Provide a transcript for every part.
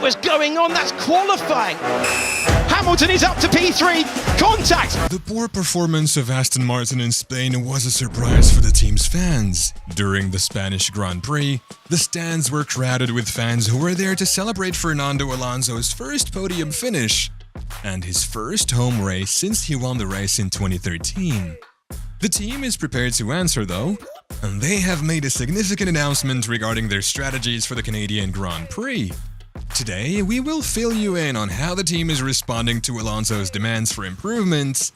was going on? That's qualifying. Hamilton is up to P3. Contact. The poor performance of Aston Martin in Spain was a surprise for the team's fans. During the Spanish Grand Prix, the stands were crowded with fans who were there to celebrate Fernando Alonso's first podium finish and his first home race since he won the race in 2013. The team is prepared to answer though, and they have made a significant announcement regarding their strategies for the Canadian Grand Prix. Today, we will fill you in on how the team is responding to Alonso's demands for improvements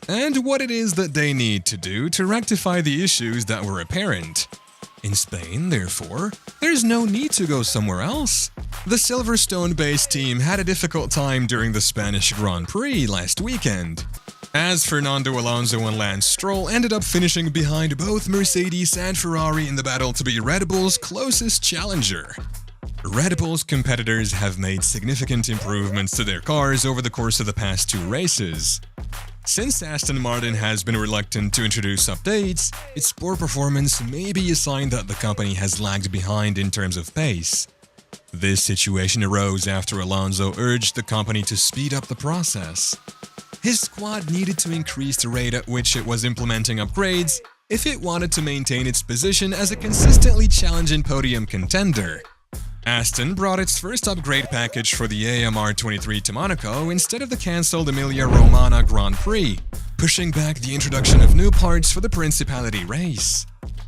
and what it is that they need to do to rectify the issues that were apparent. In Spain, therefore, there's no need to go somewhere else. The Silverstone-based team had a difficult time during the Spanish Grand Prix last weekend, as Fernando Alonso and Lance Stroll ended up finishing behind both Mercedes and Ferrari in the battle to be Red Bull's closest challenger. Red Bull's competitors have made significant improvements to their cars over the course of the past two races. Since Aston Martin has been reluctant to introduce updates, its poor performance may be a sign that the company has lagged behind in terms of pace. This situation arose after Alonso urged the company to speed up the process. His squad needed to increase the rate at which it was implementing upgrades if it wanted to maintain its position as a consistently challenging podium contender. Aston brought its first upgrade package for the AMR23 to Monaco instead of the cancelled Emilia-Romagna Grand Prix, pushing back the introduction of new parts for the Principality race.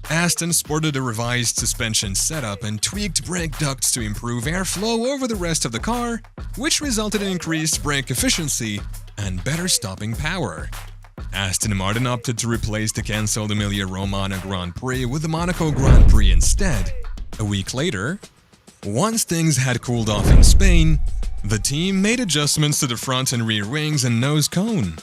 Aston sported a revised suspension setup and tweaked brake ducts to improve airflow over the rest of the car, which resulted in increased brake efficiency and better stopping power. Aston Martin opted to replace the cancelled Emilia-Romagna Grand Prix with the Monaco Grand Prix instead. A week later, once things had cooled off in Spain, the team made adjustments to the front and rear wings and nose cone.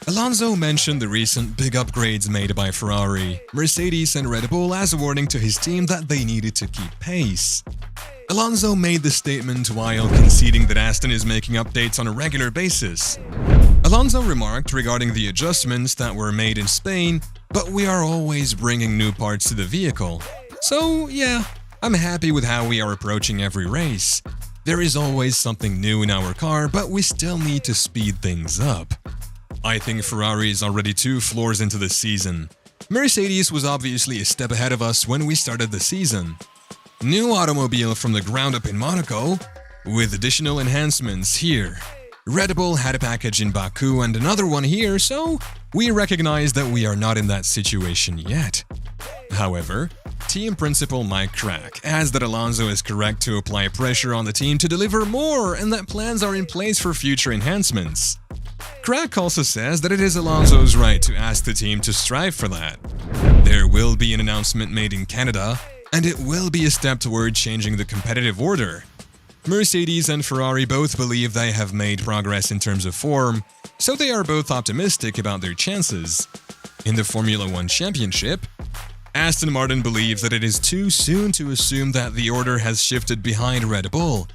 Alonso mentioned the recent big upgrades made by Ferrari, Mercedes and Red Bull as a warning to his team that they needed to keep pace. Alonso made the statement while conceding that Aston is making updates on a regular basis. Alonso remarked regarding the adjustments that were made in Spain, but we are always bringing new parts to the vehicle. So yeah, I'm happy with how we are approaching every race. There is always something new in our car, but we still need to speed things up. I think Ferrari is already 2 floors into the season. Mercedes was obviously a step ahead of us when we started the season. New automobile from the ground up in Monaco, with additional enhancements here. Red Bull had a package in Baku and another one here, so we recognize that we are not in that situation yet. However, team principal Mike Crack adds that Alonso is correct to apply pressure on the team to deliver more and that plans are in place for future enhancements. Crack also says that it is Alonso's right to ask the team to strive for that. There will be an announcement made in Canada, and it will be a step toward changing the competitive order. Mercedes and Ferrari both believe they have made progress in terms of form, so they are both optimistic about their chances. In the Formula One Championship, Aston Martin believes that it is too soon to assume that the order has shifted behind Red Bull.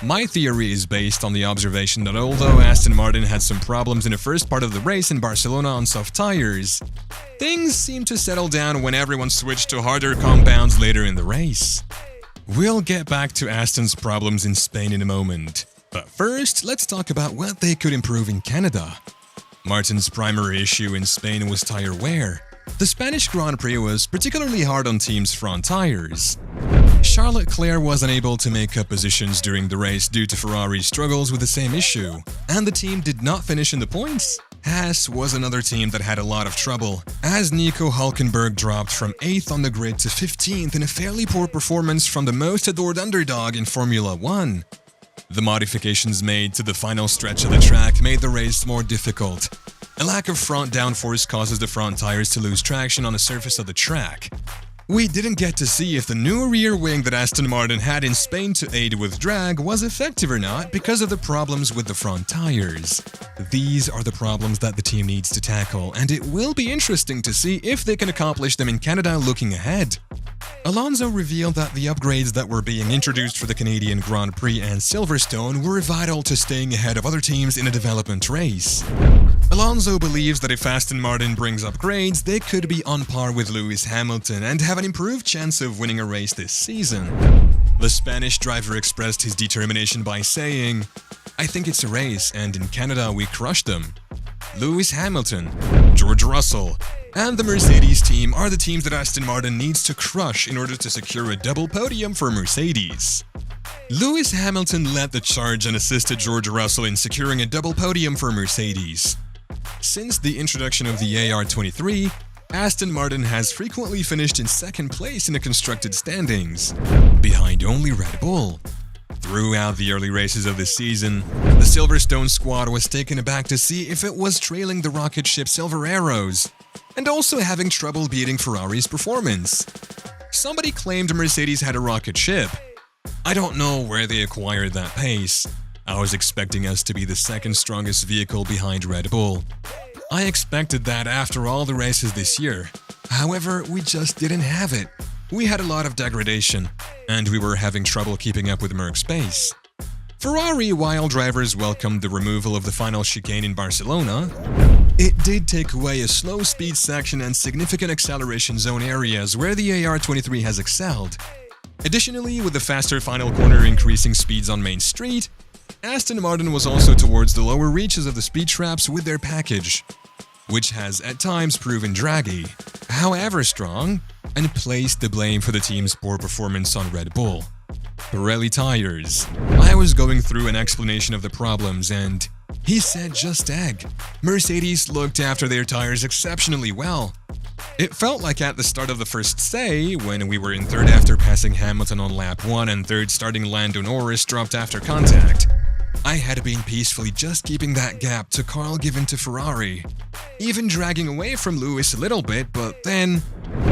My theory is based on the observation that although Aston Martin had some problems in the first part of the race in Barcelona on soft tires, things seemed to settle down when everyone switched to harder compounds later in the race. We'll get back to Aston's problems in Spain in a moment, but first let's talk about what they could improve in Canada. Martin's primary issue in Spain was tire wear. The Spanish Grand Prix was particularly hard on teams' front tires. Charles Leclerc was unable to make up positions during the race due to Ferrari's struggles with the same issue, and the team did not finish in the points. Haas was another team that had a lot of trouble, as Nico Hülkenberg dropped from 8th on the grid to 15th in a fairly poor performance from the most adored underdog in Formula One. The modifications made to the final stretch of the track made the race more difficult. A lack of front downforce causes the front tires to lose traction on the surface of the track. We didn't get to see if the new rear wing that Aston Martin had in Spain to aid with drag was effective or not because of the problems with the front tires. These are the problems that the team needs to tackle, and it will be interesting to see if they can accomplish them in Canada looking ahead. Alonso revealed that the upgrades that were being introduced for the Canadian Grand Prix and Silverstone were vital to staying ahead of other teams in a development race. Alonso believes that if Aston Martin brings upgrades, they could be on par with Lewis Hamilton and have an improved chance of winning a race this season. The Spanish driver expressed his determination by saying, "I think it's a race, and in Canada we crushed them." Lewis Hamilton, George Russell, and the Mercedes team are the teams that Aston Martin needs to crush in order to secure a double podium for Mercedes. Lewis Hamilton led the charge and assisted George Russell in securing a double podium for Mercedes. Since the introduction of the AR23, Aston Martin has frequently finished in second place in the constructed standings, behind only Red Bull. Throughout the early races of the season, the Silverstone squad was taken aback to see if it was trailing the rocket ship Silver Arrows, and also having trouble beating Ferrari's performance. Somebody claimed Mercedes had a rocket ship. I don't know where they acquired that pace. I was expecting us to be the second strongest vehicle behind Red Bull. I expected that after all the races this year. However, we just didn't have it. We had a lot of degradation, and we were having trouble keeping up with Merc's pace. Ferrari, while drivers welcomed the removal of the final chicane in Barcelona, it did take away a slow speed section and significant acceleration zone areas where the AR23 has excelled. Additionally, with the faster final corner increasing speeds on Main Street, Aston Martin was also towards the lower reaches of the speed traps with their package, which has at times proven draggy, however strong, and placed the blame for the team's poor performance on Red Bull. Pirelli tires. I was going through an explanation of the problems and he said just egg. Mercedes looked after their tires exceptionally well. It felt like at the start of the first say, when we were in third after passing Hamilton on lap 1 and third starting Lando Norris dropped after contact, I had been peacefully just keeping that gap to Carl given to Ferrari, even dragging away from Lewis a little bit, but then,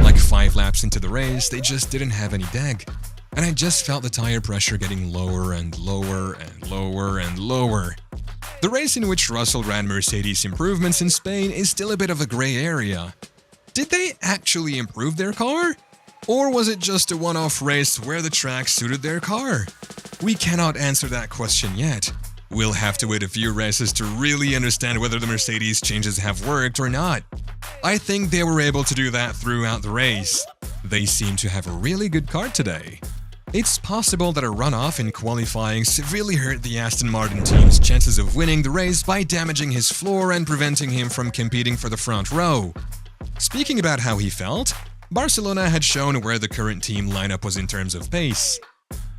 like 5 laps into the race, they just didn't have any deg, and I just felt the tire pressure getting lower and lower and lower and lower. The race in which Russell ran Mercedes improvements in Spain is still a bit of a gray area. Did they actually improve their car? Or was it just a one-off race where the track suited their car? We cannot answer that question yet. We'll have to wait a few races to really understand whether the Mercedes changes have worked or not. I think they were able to do that throughout the race. They seem to have a really good car today. It's possible that a runoff in qualifying severely hurt the Aston Martin team's chances of winning the race by damaging his floor and preventing him from competing for the front row. Speaking about how he felt, Barcelona had shown where the current team lineup was in terms of pace.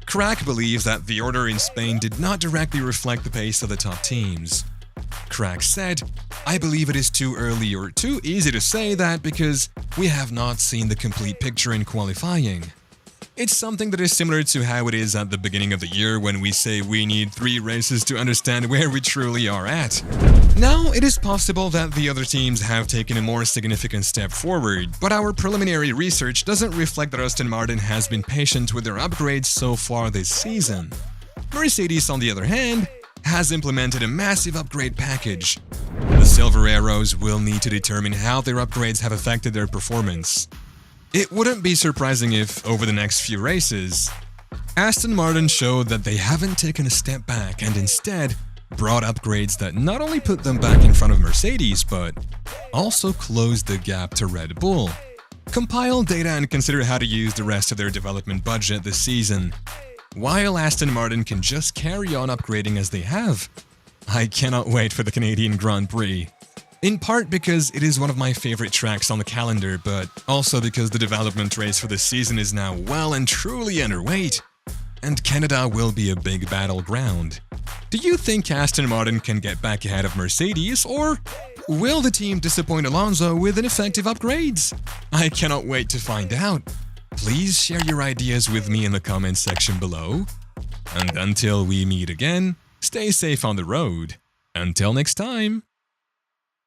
Crack believes that the order in Spain did not directly reflect the pace of the top teams. Crack said, "I believe it is too early or too easy to say that because we have not seen the complete picture in qualifying. It's something that is similar to how it is at the beginning of the year when we say we need 3 races to understand where we truly are at. Now, it is possible that the other teams have taken a more significant step forward, but our preliminary research doesn't reflect that Aston Martin has been patient with their upgrades so far this season. Mercedes, on the other hand, has implemented a massive upgrade package. The Silver Arrows will need to determine how their upgrades have affected their performance. It wouldn't be surprising if, over the next few races, Aston Martin showed that they haven't taken a step back and instead brought upgrades that not only put them back in front of Mercedes, but also closed the gap to Red Bull. Compile data and consider how to use the rest of their development budget this season, while Aston Martin can just carry on upgrading as they have. I cannot wait for the Canadian Grand Prix. In part because it is one of my favorite tracks on the calendar, but also because the development race for this season is now well and truly underway, and Canada will be a big battleground. Do you think Aston Martin can get back ahead of Mercedes, or will the team disappoint Alonso with ineffective upgrades? I cannot wait to find out. Please share your ideas with me in the comments section below. And until we meet again, stay safe on the road. Until next time.